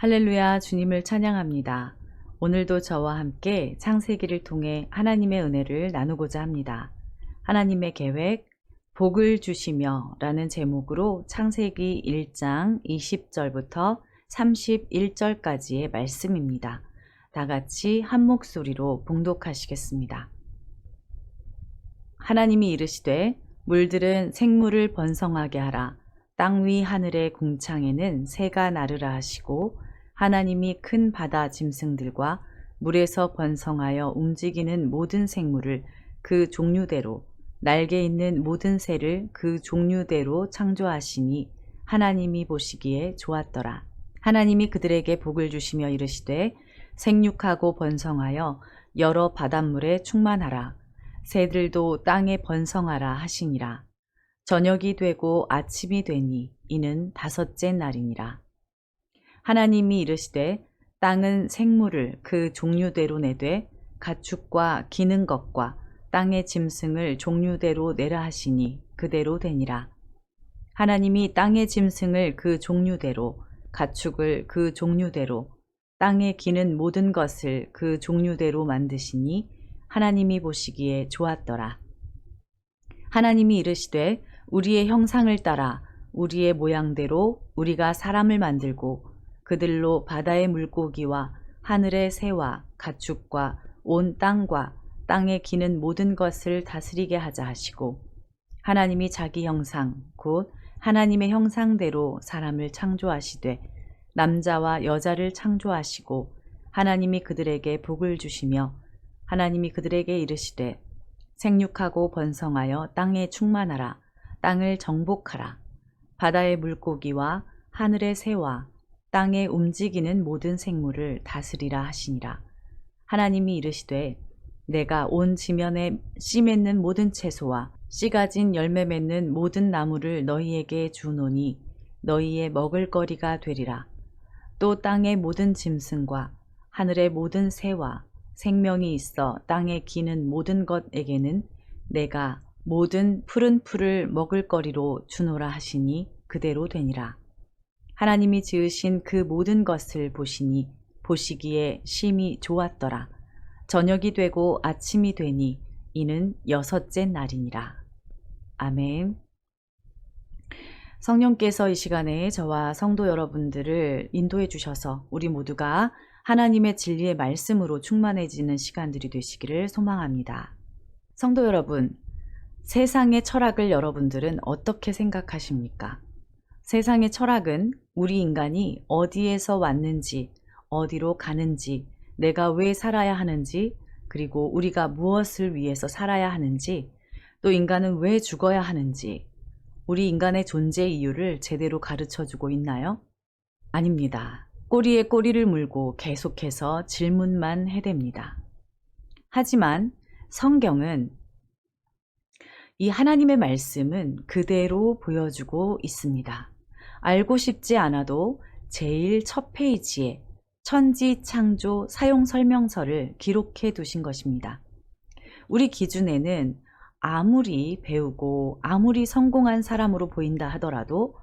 할렐루야, 주님을 찬양합니다. 오늘도 저와 함께 창세기를 통해 하나님의 은혜를 나누고자 합니다. 하나님의 계획, 복을 주시며 라는 제목으로 창세기 1장 20절부터 31절까지의 말씀입니다. 다 같이 한 목소리로 봉독하시겠습니다. 하나님이 이르시되 물들은 생물을 번성하게 하라. 땅 위 하늘의 궁창에는 새가 나르라 하시고 하나님이 큰 바다 짐승들과 물에서 번성하여 움직이는 모든 생물을 그 종류대로 날개 있는 모든 새를 그 종류대로 창조하시니 하나님이 보시기에 좋았더라. 하나님이 그들에게 복을 주시며 이르시되 생육하고 번성하여 여러 바닷물에 충만하라. 새들도 땅에 번성하라 하시니라. 저녁이 되고 아침이 되니 이는 다섯째 날이니라. 하나님이 이르시되 땅은 생물을 그 종류대로 내되 가축과 기는 것과 땅의 짐승을 종류대로 내라 하시니 그대로 되니라. 하나님이 땅의 짐승을 그 종류대로 가축을 그 종류대로 땅에 기는 모든 것을 그 종류대로 만드시니 하나님이 보시기에 좋았더라. 하나님이 이르시되 우리의 형상을 따라 우리의 모양대로 우리가 사람을 만들고 그들로 바다의 물고기와 하늘의 새와 가축과 온 땅과 땅에 기는 모든 것을 다스리게 하자 하시고 하나님이 자기 형상 곧 하나님의 형상대로 사람을 창조하시되 남자와 여자를 창조하시고 하나님이 그들에게 복을 주시며 하나님이 그들에게 이르시되 생육하고 번성하여 땅에 충만하라. 땅을 정복하라. 바다의 물고기와 하늘의 새와 땅에 움직이는 모든 생물을 다스리라 하시니라. 하나님이 이르시되 내가 온 지면에 씨 맺는 모든 채소와 씨 가진 열매 맺는 모든 나무를 너희에게 주노니 너희의 먹을거리가 되리라. 또 땅의 모든 짐승과 하늘의 모든 새와 생명이 있어 땅에 기는 모든 것에게는 내가 모든 푸른 풀을 먹을거리로 주노라 하시니 그대로 되니라. 하나님이 지으신 그 모든 것을 보시니 보시기에 심히 좋았더라. 저녁이 되고 아침이 되니 이는 여섯째 날이니라. 아멘. 성령께서 이 시간에 저와 성도 여러분들을 인도해 주셔서 우리 모두가 하나님의 진리의 말씀으로 충만해지는 시간들이 되시기를 소망합니다. 성도 여러분, 세상의 철학을 여러분들은 어떻게 생각하십니까? 세상의 철학은 우리 인간이 어디에서 왔는지, 어디로 가는지, 내가 왜 살아야 하는지, 그리고 우리가 무엇을 위해서 살아야 하는지, 또 인간은 왜 죽어야 하는지, 우리 인간의 존재 이유를 제대로 가르쳐주고 있나요? 아닙니다. 꼬리에 꼬리를 물고 계속해서 질문만 해댑니다. 하지만 성경은 이 하나님의 말씀은 그대로 보여주고 있습니다. 알고 싶지 않아도 제일 첫 페이지에 천지창조 사용설명서를 기록해 두신 것입니다. 우리 기준에는 아무리 배우고 아무리 성공한 사람으로 보인다 하더라도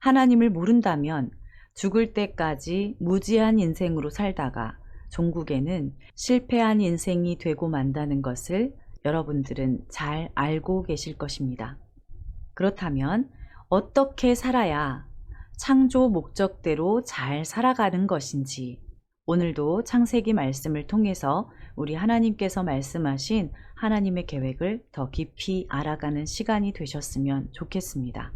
하나님을 모른다면 죽을 때까지 무지한 인생으로 살다가 종국에는 실패한 인생이 되고 만다는 것을 여러분들은 잘 알고 계실 것입니다. 그렇다면 어떻게 살아야 창조 목적대로 잘 살아가는 것인지 오늘도 창세기 말씀을 통해서 우리 하나님께서 말씀하신 하나님의 계획을 더 깊이 알아가는 시간이 되셨으면 좋겠습니다.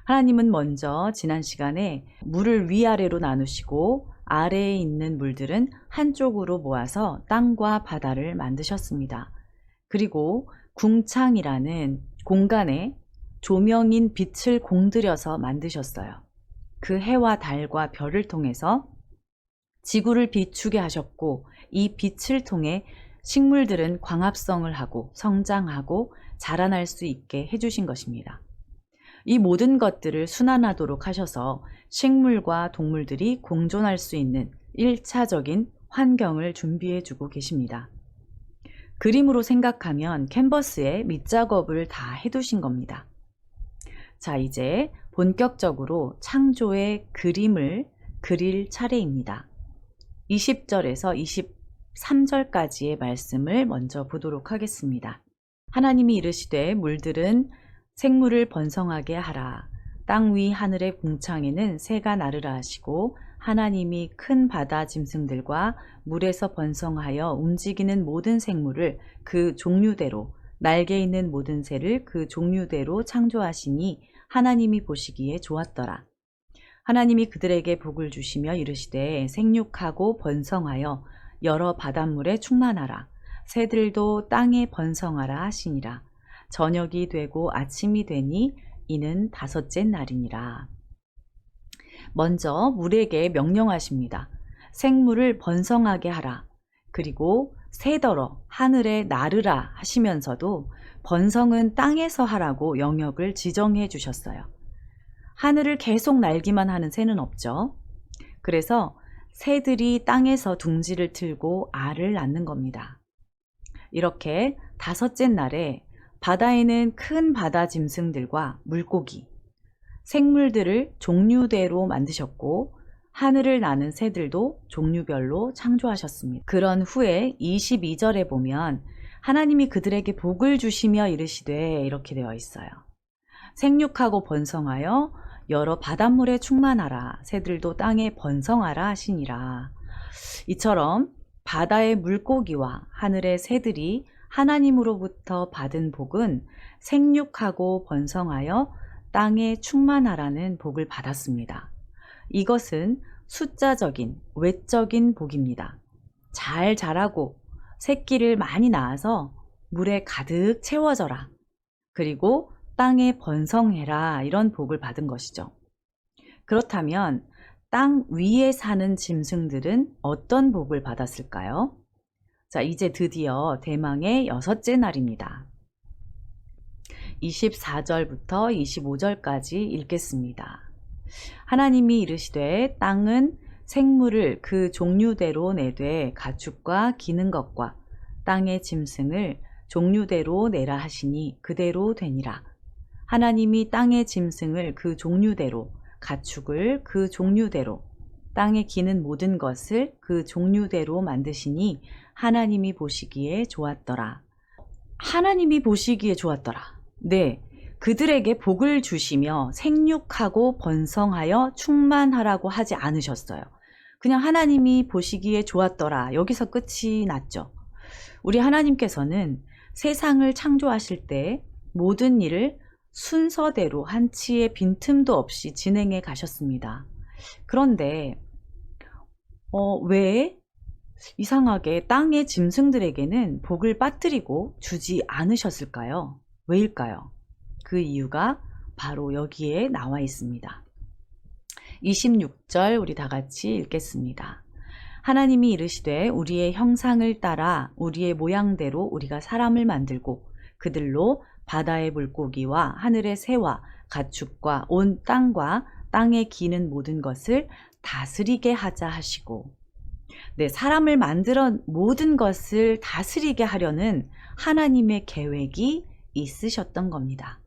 하나님은 먼저 지난 시간에 물을 위아래로 나누시고 아래에 있는 물들은 한쪽으로 모아서 땅과 바다를 만드셨습니다. 그리고 궁창이라는 공간에 조명인 빛을 공들여서 만드셨어요. 그 해와 달과 별을 통해서 지구를 비추게 하셨고 이 빛을 통해 식물들은 광합성을 하고 성장하고 자라날 수 있게 해주신 것입니다. 이 모든 것들을 순환하도록 하셔서 식물과 동물들이 공존할 수 있는 1차적인 환경을 준비해 주고 계십니다. 그림으로 생각하면 캔버스에 밑작업을 다 해두신 겁니다. 자, 이제 본격적으로 창조의 그림을 그릴 차례입니다. 20절에서 23절까지의 말씀을 먼저 보도록 하겠습니다. 하나님이 이르시되 물들은 생물을 번성하게 하라. 땅 위 하늘의 궁창에는 새가 나르라 하시고 하나님이 큰 바다 짐승들과 물에서 번성하여 움직이는 모든 생물을 그 종류대로 날개 있는 모든 새를 그 종류대로 창조하시니 하나님이 보시기에 좋았더라. 하나님이 그들에게 복을 주시며 이르시되 생육하고 번성하여 여러 바닷물에 충만하라. 새들도 땅에 번성하라 하시니라. 저녁이 되고 아침이 되니 이는 다섯째 날이니라. 먼저 물에게 명령하십니다. 생물을 번성하게 하라. 그리고 새더러 하늘에 나르라 하시면서도 번성은 땅에서 하라고 영역을 지정해 주셨어요. 하늘을 계속 날기만 하는 새는 없죠. 그래서 새들이 땅에서 둥지를 틀고 알을 낳는 겁니다. 이렇게 다섯째 날에 바다에는 큰 바다 짐승들과 물고기, 생물들을 종류대로 만드셨고 하늘을 나는 새들도 종류별로 창조하셨습니다. 그런 후에 22절에 보면 하나님이 그들에게 복을 주시며 이르시되 이렇게 되어 있어요. 생육하고 번성하여 여러 바닷물에 충만하라. 새들도 땅에 번성하라 하시니라. 이처럼 바다의 물고기와 하늘의 새들이 하나님으로부터 받은 복은 생육하고 번성하여 땅에 충만하라는 복을 받았습니다. 이것은 숫자적인, 외적인 복입니다. 잘 자라고 새끼를 많이 낳아서 물에 가득 채워져라. 그리고 땅에 번성해라. 이런 복을 받은 것이죠. 그렇다면 땅 위에 사는 짐승들은 어떤 복을 받았을까요? 자, 이제 드디어 대망의 여섯째 날입니다. 24절부터 25절까지 읽겠습니다. 하나님이 이르시되 땅은 생물을 그 종류대로 내되 가축과 기는 것과 땅의 짐승을 종류대로 내라 하시니 그대로 되니라. 하나님이 땅의 짐승을 그 종류대로, 가축을 그 종류대로, 땅에 기는 모든 것을 그 종류대로 만드시니 하나님이 보시기에 좋았더라. 하나님이 보시기에 좋았더라. 네, 그들에게 복을 주시며 생육하고 번성하여 충만하라고 하지 않으셨어요. 그냥 하나님이 보시기에 좋았더라. 여기서 끝이 났죠. 우리 하나님께서는 세상을 창조하실 때 모든 일을 순서대로 한치의 빈틈도 없이 진행해 가셨습니다. 그런데 왜 이상하게 땅의 짐승들에게는 복을 빠뜨리고 주지 않으셨을까요? 왜일까요? 그 이유가 바로 여기에 나와 있습니다. 26절 우리 다 같이 읽겠습니다. 하나님이 이르시되 우리의 형상을 따라 우리의 모양대로 우리가 사람을 만들고 그들로 바다의 물고기와 하늘의 새와 가축과 온 땅과 땅에 기는 모든 것을 다스리게 하자 하시고, 네, 사람을 만들어 모든 것을 다스리게 하려는 하나님의 계획이 있으셨던 겁니다.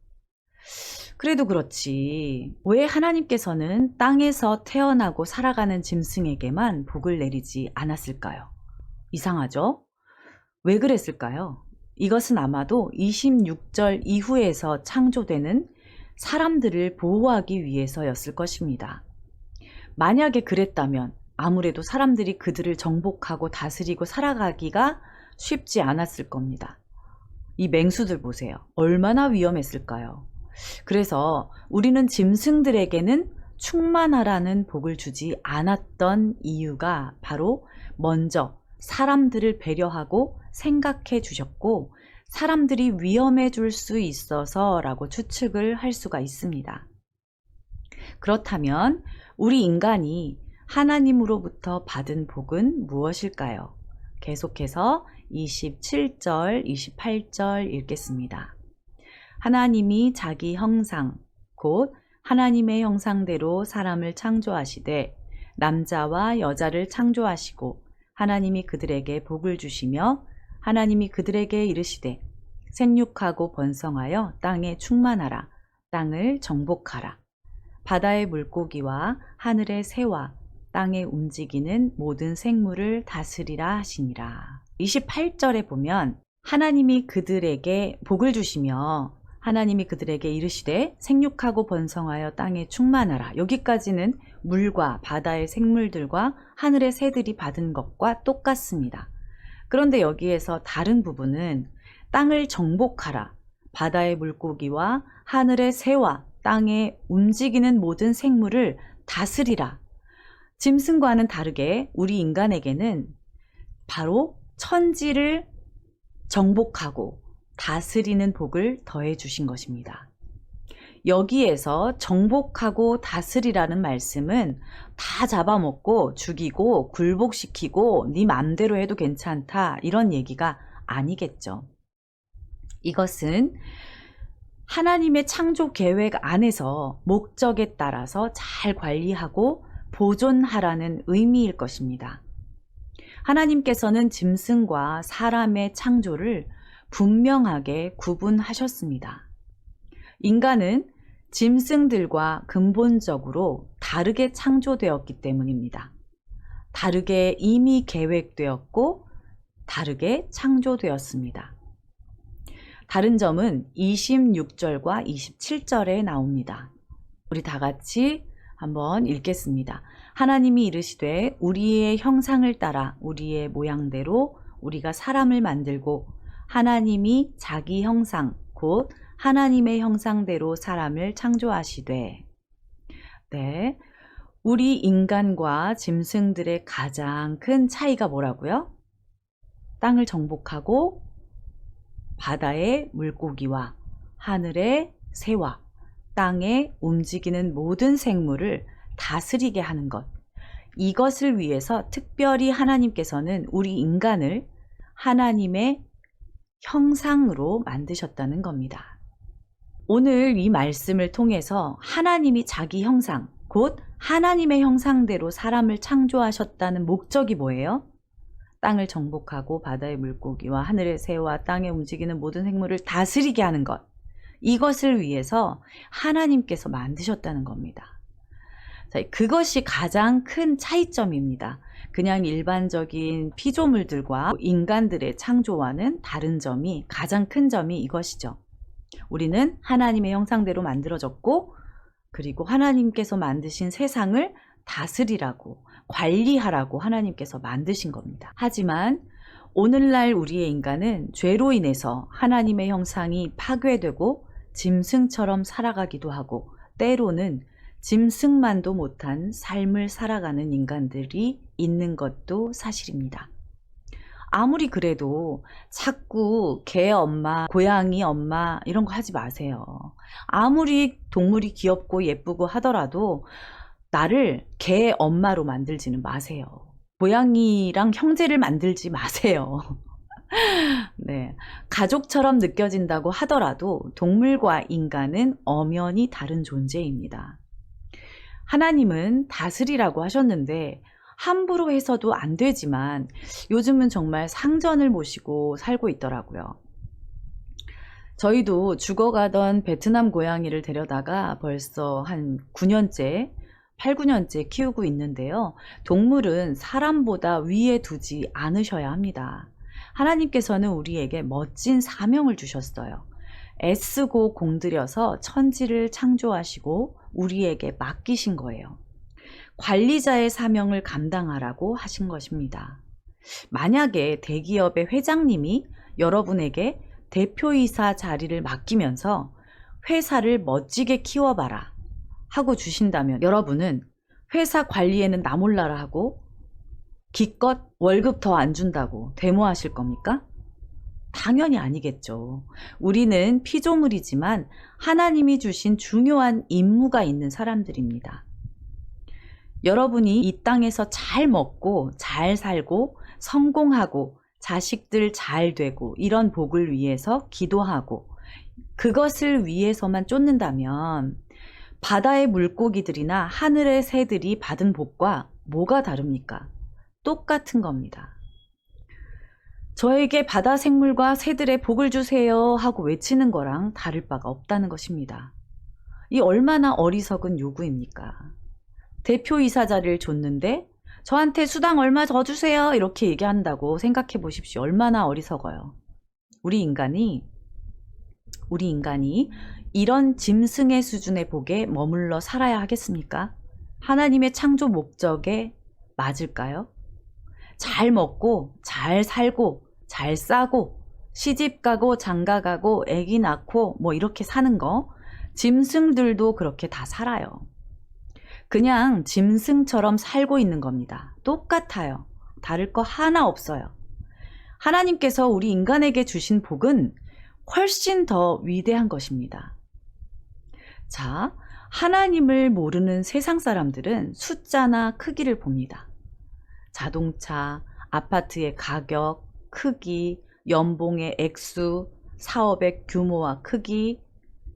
그래도 그렇지, 왜 하나님께서는 땅에서 태어나고 살아가는 짐승에게만 복을 내리지 않았을까요? 이상하죠? 왜 그랬을까요? 이것은 아마도 26절 이후에서 창조되는 사람들을 보호하기 위해서였을 것입니다. 만약에 그랬다면 아무래도 사람들이 그들을 정복하고 다스리고 살아가기가 쉽지 않았을 겁니다. 이 맹수들 보세요. 얼마나 위험했을까요? 그래서 우리는 짐승들에게는 충만하라는 복을 주지 않았던 이유가 바로 먼저 사람들을 배려하고 생각해 주셨고 사람들이 위험해 줄 수 있어서라고 추측을 할 수가 있습니다. 그렇다면 우리 인간이 하나님으로부터 받은 복은 무엇일까요? 계속해서 27절, 28절 읽겠습니다. 하나님이 자기 형상, 곧 하나님의 형상대로 사람을 창조하시되 남자와 여자를 창조하시고 하나님이 그들에게 복을 주시며 하나님이 그들에게 이르시되 생육하고 번성하여 땅에 충만하라. 땅을 정복하라. 바다의 물고기와 하늘의 새와 땅에 움직이는 모든 생물을 다스리라 하시니라. 28절에 보면 하나님이 그들에게 복을 주시며 하나님이 그들에게 이르시되 생육하고 번성하여 땅에 충만하라. 여기까지는 물과 바다의 생물들과 하늘의 새들이 받은 것과 똑같습니다. 그런데 여기에서 다른 부분은 땅을 정복하라. 바다의 물고기와 하늘의 새와 땅에 움직이는 모든 생물을 다스리라. 짐승과는 다르게 우리 인간에게는 바로 천지를 정복하고 다스리는 복을 더해 주신 것입니다. 여기에서 정복하고 다스리라는 말씀은 다 잡아먹고 죽이고 굴복시키고 네 맘대로 해도 괜찮다 이런 얘기가 아니겠죠. 이것은 하나님의 창조 계획 안에서 목적에 따라서 잘 관리하고 보존하라는 의미일 것입니다. 하나님께서는 짐승과 사람의 창조를 분명하게 구분하셨습니다. 인간은 짐승들과 근본적으로 다르게 창조되었기 때문입니다. 다르게 이미 계획되었고 다르게 창조되었습니다. 다른 점은 26절과 27절에 나옵니다. 우리 다 같이 한번 읽겠습니다. 하나님이 이르시되 우리의 형상을 따라 우리의 모양대로 우리가 사람을 만들고 하나님이 자기 형상 곧 하나님의 형상대로 사람을 창조하시되. 네, 우리 인간과 짐승들의 가장 큰 차이가 뭐라고요? 땅을 정복하고 바다의 물고기와 하늘의 새와 땅에 움직이는 모든 생물을 다스리게 하는 것. 이것을 위해서 특별히 하나님께서는 우리 인간을 하나님의 형상으로 만드셨다는 겁니다. 오늘 이 말씀을 통해서 하나님이 자기 형상, 곧 하나님의 형상대로 사람을 창조하셨다는 목적이 뭐예요? 땅을 정복하고 바다의 물고기와 하늘의 새와 땅에 움직이는 모든 생물을 다스리게 하는 것. 이것을 위해서 하나님께서 만드셨다는 겁니다. 자, 그것이 가장 큰 차이점입니다. 그냥 일반적인 피조물들과 인간들의 창조와는 다른 점이, 가장 큰 점이 이것이죠. 우리는 하나님의 형상대로 만들어졌고, 그리고 하나님께서 만드신 세상을 다스리라고, 관리하라고 하나님께서 만드신 겁니다. 하지만 오늘날 우리의 인간은 죄로 인해서 하나님의 형상이 파괴되고 짐승처럼 살아가기도 하고, 때로는 짐승만도 못한 삶을 살아가는 인간들이 있는 것도 사실입니다. 아무리 그래도 자꾸 개 엄마, 고양이 엄마 이런 거 하지 마세요. 아무리 동물이 귀엽고 예쁘고 하더라도 나를 개 엄마로 만들지는 마세요. 고양이랑 형제를 만들지 마세요. 네, 가족처럼 느껴진다고 하더라도 동물과 인간은 엄연히 다른 존재입니다. 하나님은 다스리라고 하셨는데 함부로 해서도 안 되지만 요즘은 정말 상전을 모시고 살고 있더라고요. 저희도 죽어가던 베트남 고양이를 데려다가 벌써 한 9년째, 8, 9년째 키우고 있는데요. 동물은 사람보다 위에 두지 않으셔야 합니다. 하나님께서는 우리에게 멋진 사명을 주셨어요. 애쓰고 공들여서 천지를 창조하시고 우리에게 맡기신 거예요. 관리자의 사명을 감당하라고 하신 것입니다. 만약에 대기업의 회장님이 여러분에게 대표이사 자리를 맡기면서 회사를 멋지게 키워봐라 하고 주신다면 여러분은 회사 관리에는 나 몰라라 하고 기껏 월급 더 안 준다고 데모하실 겁니까? 당연히 아니겠죠. 우리는 피조물이지만 하나님이 주신 중요한 임무가 있는 사람들입니다. 여러분이 이 땅에서 잘 먹고 잘 살고 성공하고 자식들 잘 되고 이런 복을 위해서 기도하고 그것을 위해서만 쫓는다면 바다의 물고기들이나 하늘의 새들이 받은 복과 뭐가 다릅니까? 똑같은 겁니다. 저에게 바다 생물과 새들의 복을 주세요 하고 외치는 거랑 다를 바가 없다는 것입니다. 이 얼마나 어리석은 요구입니까? 대표이사 자리를 줬는데 저한테 수당 얼마 더 주세요 이렇게 얘기한다고 생각해 보십시오. 얼마나 어리석어요. 우리 인간이 이런 짐승의 수준의 복에 머물러 살아야 하겠습니까? 하나님의 창조 목적에 맞을까요? 잘 먹고 잘 살고 잘 싸고 시집 가고 장가 가고 아기 낳고 뭐 이렇게 사는 거, 짐승들도 그렇게 다 살아요. 그냥 짐승처럼 살고 있는 겁니다. 똑같아요. 다를 거 하나 없어요. 하나님께서 우리 인간에게 주신 복은 훨씬 더 위대한 것입니다. 자, 하나님을 모르는 세상 사람들은 숫자나 크기를 봅니다. 자동차, 아파트의 가격, 크기, 연봉의 액수, 사업의 규모와 크기,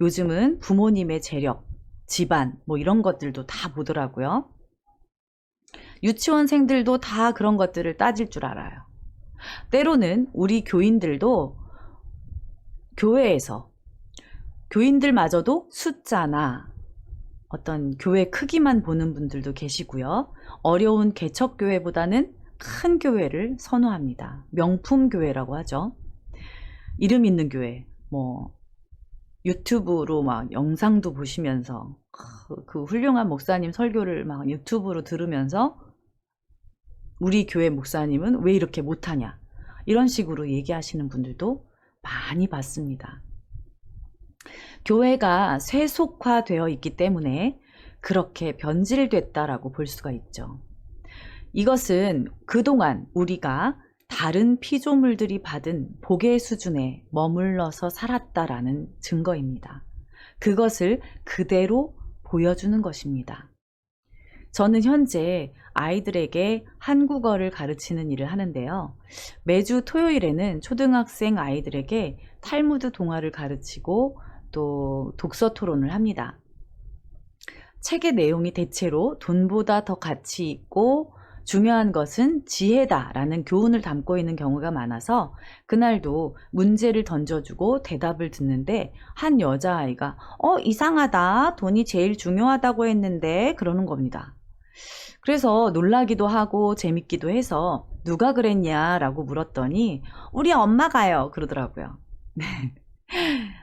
요즘은 부모님의 재력, 집안, 뭐 이런 것들도 다 보더라고요. 유치원생들도 다 그런 것들을 따질 줄 알아요. 때로는 우리 교인들도 교회에서 교인들마저도 숫자나 어떤 교회 크기만 보는 분들도 계시고요. 어려운 개척교회보다는 큰 교회를 선호합니다. 명품 교회라고 하죠. 이름 있는 교회, 뭐 유튜브로 막 영상도 보시면서 그 훌륭한 목사님 설교를 막 유튜브로 들으면서 우리 교회 목사님은 왜 이렇게 못하냐 이런 식으로 얘기하시는 분들도 많이 봤습니다. 교회가 세속화되어 있기 때문에 그렇게 변질됐다라고 볼 수가 있죠. 이것은 그동안 우리가 다른 피조물들이 받은 복의 수준에 머물러서 살았다라는 증거입니다. 그것을 그대로 보여주는 것입니다. 저는 현재 아이들에게 한국어를 가르치는 일을 하는데요. 매주 토요일에는 초등학생 아이들에게 탈무드 동화를 가르치고 또 독서 토론을 합니다. 책의 내용이 대체로 돈보다 더 가치 있고 중요한 것은 지혜다라는 교훈을 담고 있는 경우가 많아서 그날도 문제를 던져주고 대답을 듣는데 한 여자아이가 이상하다. 돈이 제일 중요하다고 했는데 그러는 겁니다. 그래서 놀라기도 하고 재밌기도 해서 누가 그랬냐라고 물었더니 우리 엄마가요 그러더라고요.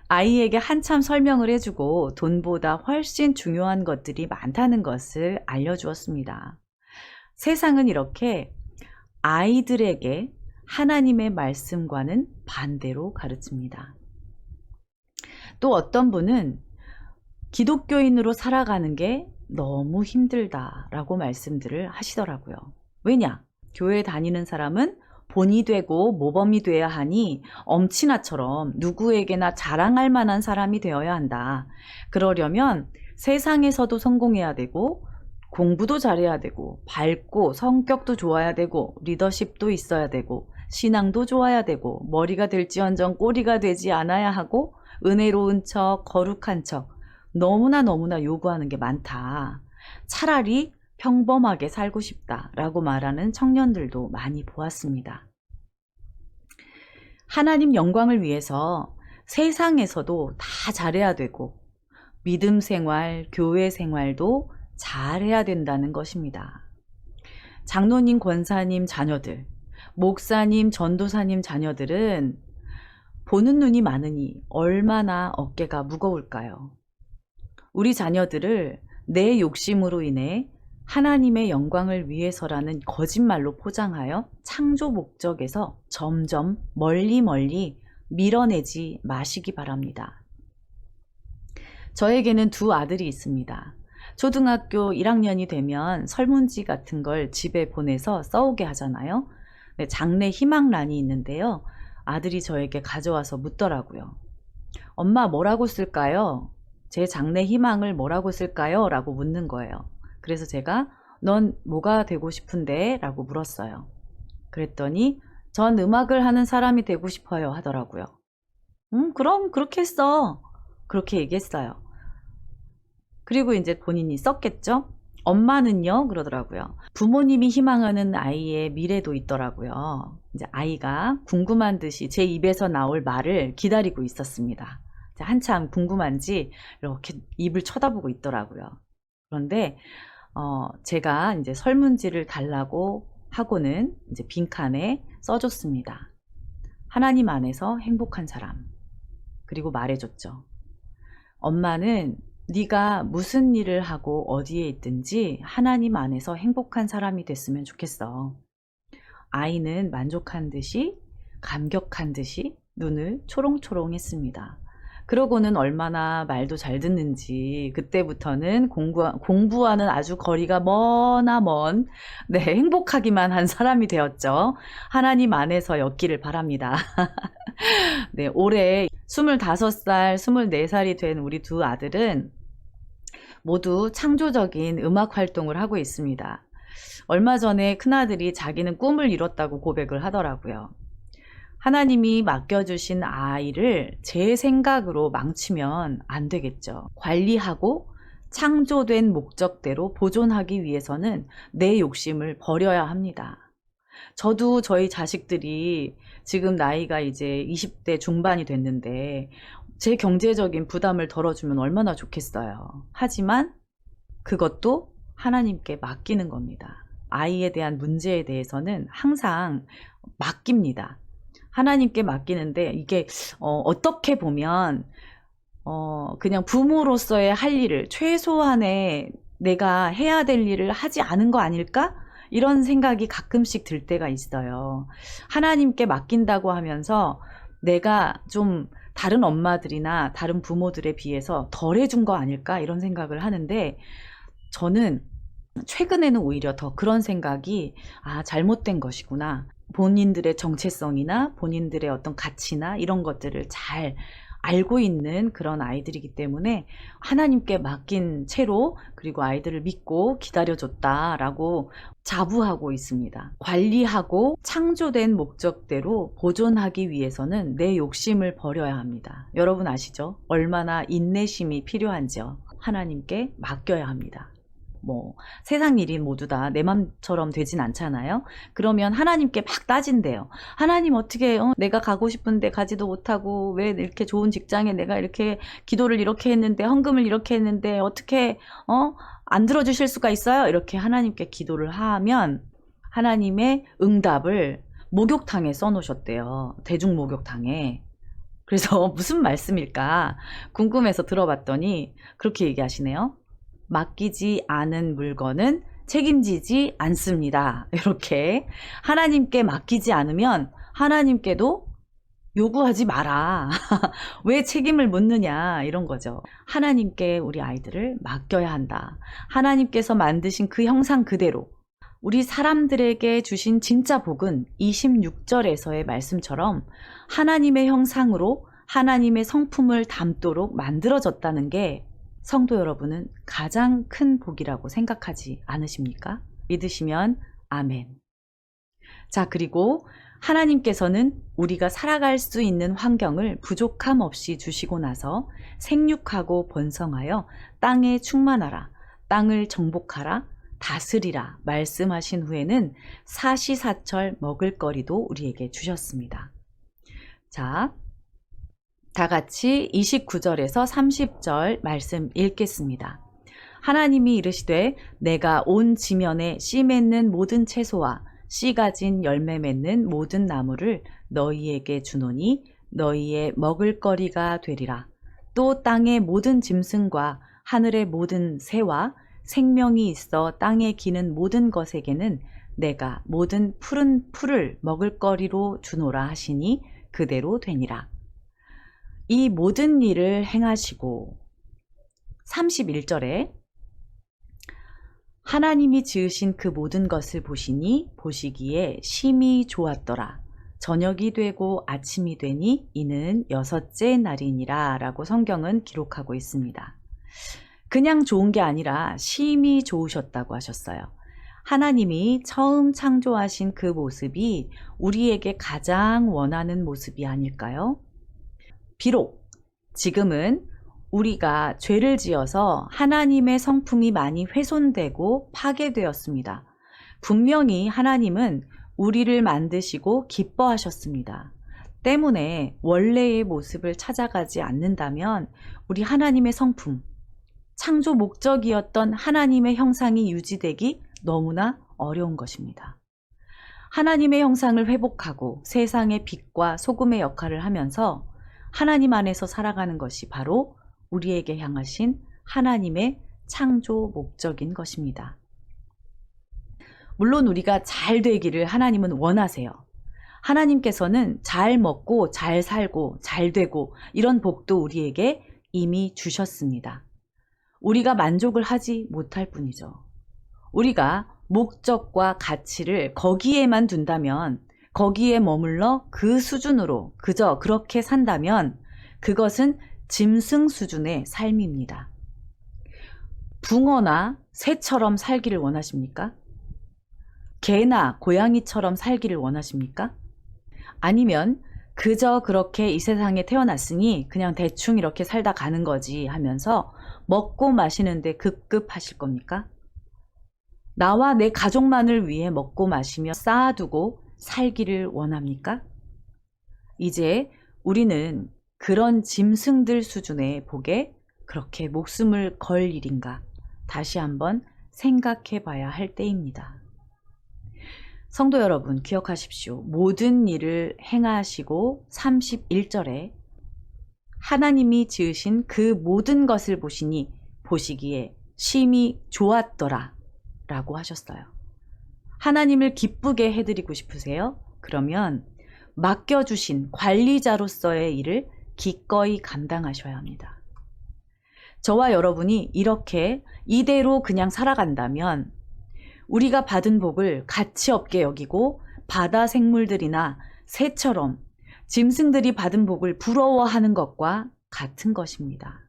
아이에게 한참 설명을 해주고 돈보다 훨씬 중요한 것들이 많다는 것을 알려주었습니다. 세상은 이렇게 아이들에게 하나님의 말씀과는 반대로 가르칩니다. 또 어떤 분은 기독교인으로 살아가는 게 너무 힘들다라고 말씀들을 하시더라고요. 왜냐? 교회 다니는 사람은 본이 되고 모범이 돼야 하니 엄친아처럼 누구에게나 자랑할 만한 사람이 되어야 한다. 그러려면 세상에서도 성공해야 되고 공부도 잘해야 되고 밝고 성격도 좋아야 되고 리더십도 있어야 되고 신앙도 좋아야 되고 머리가 될지언정 꼬리가 되지 않아야 하고 은혜로운 척 거룩한 척 너무나 요구하는 게 많다. 차라리 평범하게 살고 싶다라고 말하는 청년들도 많이 보았습니다. 하나님 영광을 위해서 세상에서도 다 잘해야 되고 믿음 생활, 교회 생활도 잘해야 된다는 것입니다. 장로님, 권사님 자녀들, 목사님, 전도사님 자녀들은 보는 눈이 많으니 얼마나 어깨가 무거울까요? 우리 자녀들을 내 욕심으로 인해 하나님의 영광을 위해서라는 거짓말로 포장하여 창조 목적에서 점점 멀리 밀어내지 마시기 바랍니다. 저에게는 두 아들이 있습니다. 초등학교 1학년이 되면 설문지 같은 걸 집에 보내서 써오게 하잖아요. 장래 희망란이 있는데요. 아들이 저에게 가져와서 묻더라고요. 엄마 뭐라고 쓸까요? 제 장래 희망을 뭐라고 쓸까요? 라고 묻는 거예요. 그래서 제가 넌 뭐가 되고 싶은데? 라고 물었어요. 그랬더니 전 음악을 하는 사람이 되고 싶어요 하더라고요. 그럼 그렇게 써. 그렇게 얘기했어요. 그리고 이제 본인이 썼겠죠? 엄마는요? 그러더라고요. 부모님이 희망하는 아이의 미래도 있더라고요. 이제 아이가 궁금한 듯이 제 입에서 나올 말을 기다리고 있었습니다. 한참 궁금한지 이렇게 입을 쳐다보고 있더라고요. 그런데 제가 이제 설문지를 달라고 하고는 이제 빈칸에 써줬습니다. 하나님 안에서 행복한 사람. 그리고 말해줬죠. 엄마는 네가 무슨 일을 하고 어디에 있든지 하나님 안에서 행복한 사람이 됐으면 좋겠어. 아이는 만족한 듯이 감격한 듯이 눈을 초롱초롱 했습니다. 그러고는 얼마나 말도 잘 듣는지 그때부터는 공부와는 아주 거리가 머나 먼 행복하기만 한 사람이 되었죠. 하나님 안에서였기를 바랍니다. 네, 올해 25살, 24살이 된 우리 두 아들은 모두 창조적인 음악 활동을 하고 있습니다. 얼마 전에 큰아들이 자기는 꿈을 이뤘다고 고백을 하더라고요. 하나님이 맡겨주신 아이를 제 생각으로 망치면 안 되겠죠. 관리하고 창조된 목적대로 보존하기 위해서는 내 욕심을 버려야 합니다. 저도 저희 자식들이 지금 나이가 이제 20대 중반이 됐는데 제 경제적인 부담을 덜어주면 얼마나 좋겠어요. 하지만 그것도 하나님께 맡기는 겁니다. 아이에 대한 문제에 대해서는 항상 맡깁니다. 하나님께 맡기는데 이게 어떻게 보면 그냥 부모로서의 할 일을 최소한의 내가 해야 될 일을 하지 않은 거 아닐까? 이런 생각이 가끔씩 들 때가 있어요. 하나님께 맡긴다고 하면서 내가 좀 다른 엄마들이나 다른 부모들에 비해서 덜 해준 거 아닐까? 이런 생각을 하는데 저는 최근에는 오히려 더 그런 생각이 잘못된 것이구나. 본인들의 정체성이나 본인들의 어떤 가치나 이런 것들을 잘 알고 있는 그런 아이들이기 때문에 하나님께 맡긴 채로 그리고 아이들을 믿고 기다려줬다라고 자부하고 있습니다. 관리하고 창조된 목적대로 보존하기 위해서는 내 욕심을 버려야 합니다. 여러분 아시죠? 얼마나 인내심이 필요한지요. 하나님께 맡겨야 합니다. 세상 일이 모두 다 내 맘처럼 되진 않잖아요. 그러면 하나님께 막 따진대요. 하나님 어떻게 내가 가고 싶은데 가지도 못하고 왜 이렇게 좋은 직장에 내가 이렇게 기도를 이렇게 했는데 헌금을 이렇게 했는데 어떻게 안 들어주실 수가 있어요? 이렇게 하나님께 기도를 하면 하나님의 응답을 목욕탕에 써놓으셨대요. 대중 목욕탕에. 그래서 무슨 말씀일까 궁금해서 들어봤더니 그렇게 얘기하시네요. 맡기지 않은 물건은 책임지지 않습니다. 이렇게 하나님께 맡기지 않으면 하나님께도 요구하지 마라. 왜 책임을 묻느냐 이런 거죠. 하나님께 우리 아이들을 맡겨야 한다. 하나님께서 만드신 그 형상 그대로 우리 사람들에게 주신 진짜 복은 26절에서의 말씀처럼 하나님의 형상으로 하나님의 성품을 담도록 만들어졌다는 게 성도 여러분은 가장 큰 복이라고 생각하지 않으십니까? 믿으시면 아멘. 자, 그리고 하나님께서는 우리가 살아갈 수 있는 환경을 부족함 없이 주시고 나서 생육하고 번성하여 땅에 충만하라, 땅을 정복하라, 다스리라 말씀하신 후에는 사시사철 먹을거리도 우리에게 주셨습니다. 자, 다 같이 29절에서 30절 말씀 읽겠습니다. 하나님이 이르시되 내가 온 지면에 씨 맺는 모든 채소와 씨 가진 열매 맺는 모든 나무를 너희에게 주노니 너희의 먹을거리가 되리라. 또 땅의 모든 짐승과 하늘의 모든 새와 생명이 있어 땅에 기는 모든 것에게는 내가 모든 푸른 풀을 먹을거리로 주노라 하시니 그대로 되니라. 이 모든 일을 행하시고 31절에 하나님이 지으신 그 모든 것을 보시기에 심히 좋았더라. 저녁이 되고 아침이 되니 이는 6째 날이니라 라고 성경은 기록하고 있습니다. 그냥 좋은 게 아니라 심히 좋으셨다고 하셨어요. 하나님이 처음 창조하신 그 모습이 우리에게 가장 원하는 모습이 아닐까요? 비록 지금은 우리가 죄를 지어서 하나님의 성품이 많이 훼손되고 파괴되었습니다. 분명히 하나님은 우리를 만드시고 기뻐하셨습니다. 때문에 원래의 모습을 찾아가지 않는다면 우리 하나님의 성품 창조 목적이었던 하나님의 형상이 유지되기 너무나 어려운 것입니다. 하나님의 형상을 회복하고 세상의 빛과 소금의 역할을 하면서 하나님 안에서 살아가는 것이 바로 우리에게 향하신 하나님의 창조 목적인 것입니다. 물론 우리가 잘 되기를 하나님은 원하세요. 하나님께서는 잘 먹고 잘 살고 잘 되고 이런 복도 우리에게 이미 주셨습니다. 우리가 만족을 하지 못할 뿐이죠. 우리가 목적과 가치를 거기에만 둔다면, 거기에 머물러 그 수준으로 그저 그렇게 산다면 그것은 짐승 수준의 삶입니다. 붕어나 새처럼 살기를 원하십니까? 개나 고양이처럼 살기를 원하십니까? 아니면 그저 그렇게 이 세상에 태어났으니 그냥 대충 이렇게 살다 가는 거지 하면서 먹고 마시는데 급급하실 겁니까? 나와 내 가족만을 위해 먹고 마시며 쌓아두고 살기를 원합니까? 이제 우리는 그런 짐승들 수준의 복에 그렇게 목숨을 걸 일인가 다시 한번 생각해 봐야 할 때입니다. 성도 여러분, 기억하십시오. 모든 일을 행하시고 31절에 하나님이 지으신 그 모든 것을 보시기에 심히 좋았더라 라고 하셨어요. 하나님을 기쁘게 해드리고 싶으세요? 그러면 맡겨주신 관리자로서의 일을 기꺼이 감당하셔야 합니다. 저와 여러분이 이렇게 이대로 그냥 살아간다면 우리가 받은 복을 가치 없게 여기고 바다 생물들이나 새처럼 짐승들이 받은 복을 부러워하는 것과 같은 것입니다.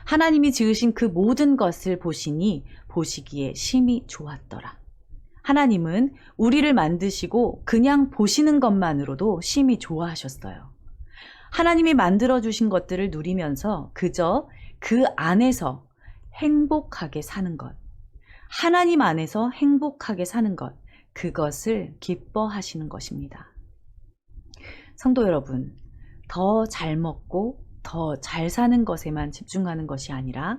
하나님이 지으신 그 모든 것을 보시기에 심히 좋았더라. 하나님은 우리를 만드시고 그냥 보시는 것만으로도 심히 좋아하셨어요. 하나님이 만들어주신 것들을 누리면서 그저 그 안에서 행복하게 사는 것, 하나님 안에서 행복하게 사는 것, 그것을 기뻐하시는 것입니다. 성도 여러분, 더 잘 먹고 더 잘 사는 것에만 집중하는 것이 아니라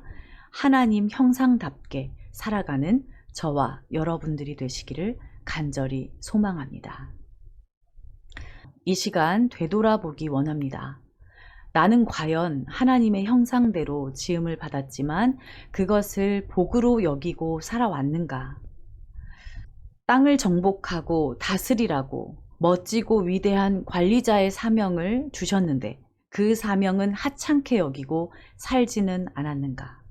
하나님 형상답게 살아가는 저와 여러분들이 되시기를 간절히 소망합니다. 이 시간 되돌아보기 원합니다. 나는 과연 하나님의 형상대로 지음을 받았지만 그것을 복으로 여기고 살아왔는가? 땅을 정복하고 다스리라고 멋지고 위대한 관리자의 사명을 주셨는데 그 사명은 하찮게 여기고 살지는 않았는가?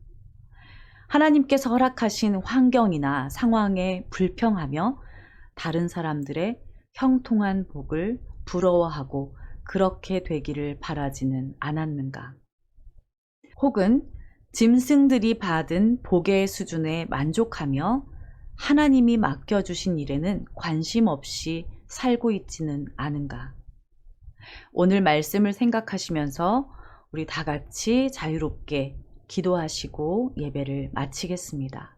하나님께서 허락하신 환경이나 상황에 불평하며 다른 사람들의 형통한 복을 부러워하고 그렇게 되기를 바라지는 않았는가? 혹은 짐승들이 받은 복의 수준에 만족하며 하나님이 맡겨주신 일에는 관심 없이 살고 있지는 않은가? 오늘 말씀을 생각하시면서 우리 다 같이 자유롭게 기도하시고 예배를 마치겠습니다.